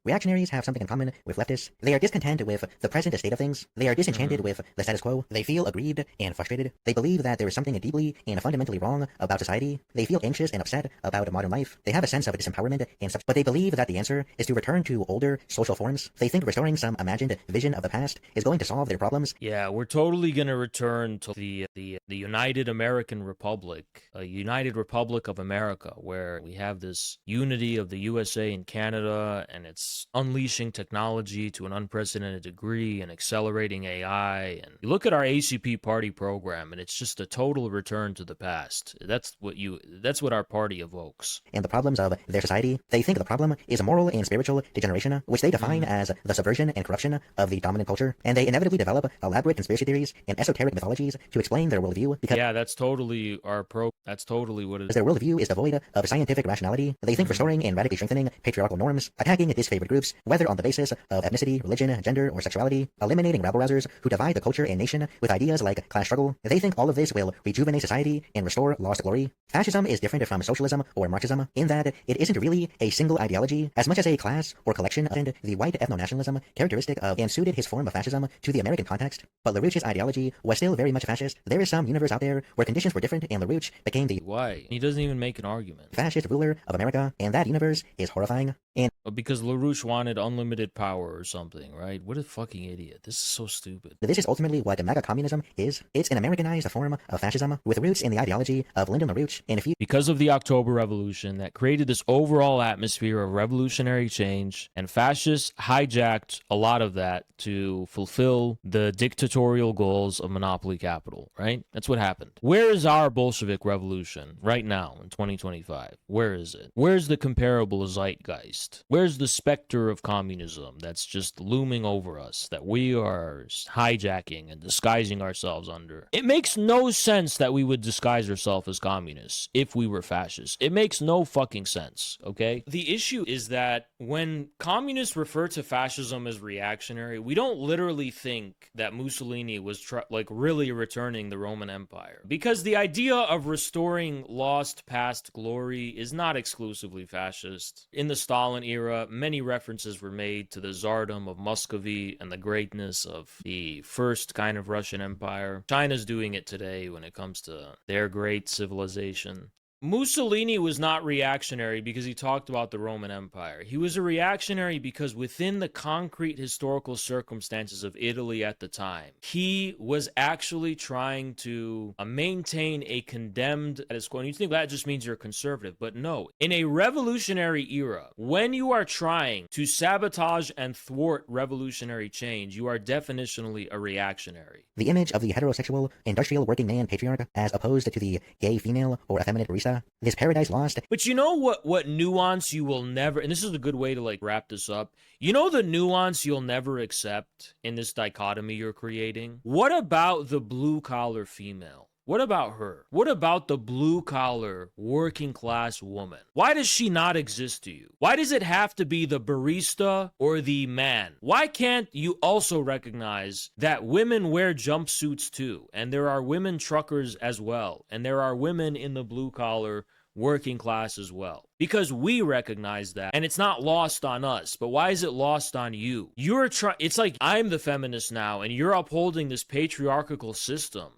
Reactionaries have something in common with leftists. They are discontent with the present state of things. They are disenchanted with the status quo. They feel aggrieved and frustrated. They believe that there is something deeply and fundamentally wrong about society. They feel anxious and upset about modern life. They have a sense of disempowerment and such, but they believe that the answer is to return to older social forms. They think restoring some imagined vision of the past is going to solve their problems. Yeah, we're totally going to return to the United American Republic, a United Republic of America, where we have this unity of the USA and Canada, and it's unleashing technology to an unprecedented degree and accelerating AI. And you look at our ACP party program, and it's just a total return to the past. That's what our party evokes. And the problems of their society, they think the problem is a moral and spiritual degeneration, which they define as the subversion and corruption of the dominant culture, and they inevitably develop elaborate conspiracy theories and esoteric mythologies to explain their worldview. Because that's totally that's totally what it is. Their worldview is devoid of scientific rationality. They think restoring and radically strengthening patriarchal norms, attacking disfavored groups, whether on the basis of ethnicity, religion, gender, or sexuality, eliminating rabble-rousers who divide the culture and nation with ideas like class struggle. They think all of this will rejuvenate society and restore lost glory. Fascism is different from socialism or Marxism in that it isn't really a single ideology as much as a class or collection of the white ethno-nationalism characteristic of and suited his form of fascism to the American context. But LaRouche's ideology was still very much fascist. There is some universe out there where conditions were different and LaRouche became the He doesn't even make an argument. Fascist ruler of America, and that universe is horrifying. And because LaRouche wanted unlimited power or something, right? What a fucking idiot. This is so stupid. This is ultimately what MAGA communism is. It's an Americanized form of fascism with roots in the ideology of Lyndon LaRouche. And because of the October Revolution that created this overall atmosphere of revolutionary change, and fascists hijacked a lot of that to fulfill the dictatorial goals of monopoly capital, right? That's what happened. Where is our Bolshevik revolution right now in 2025? Where is it? Where's the comparable zeitgeist? Where's the specter of communism that's just looming over us that we are hijacking and disguising ourselves under? It makes no sense that we would disguise ourselves as communists if we were fascists. It makes no fucking sense, okay? The issue is that when communists refer to fascism as reactionary, we don't literally think that Mussolini was really returning the Roman Empire. Because the idea of restoring lost past glory is not exclusively fascist. In the Stalin era, many references were made to the Tsardom of Muscovy and the greatness of the first kind of Russian Empire. China's doing it today when it comes to their great civilization. Mussolini was not reactionary because he talked about the Roman Empire. He was a reactionary because within the concrete historical circumstances of Italy at the time, he was actually trying to maintain a condemned status quo. And you think that just means you're conservative, but no. In a revolutionary era, when you are trying to sabotage and thwart revolutionary change, you are definitionally a reactionary. The image of the heterosexual industrial working man patriarch as opposed to the gay female or effeminate barista, this paradise lost. But you know what nuance you will never, and this is a good way to wrap this up. You know the nuance you'll never accept in this dichotomy you're creating? What about the blue collar female? What about her? What about the blue-collar, working-class woman? Why does she not exist to you? Why does it have to be the barista or the man? Why can't you also recognize that women wear jumpsuits too, and there are women truckers as well, and there are women in the blue-collar, working class as well? Because we recognize that, and it's not lost on us. But why is it lost on you? It's like I'm the feminist now, and you're upholding this patriarchal system.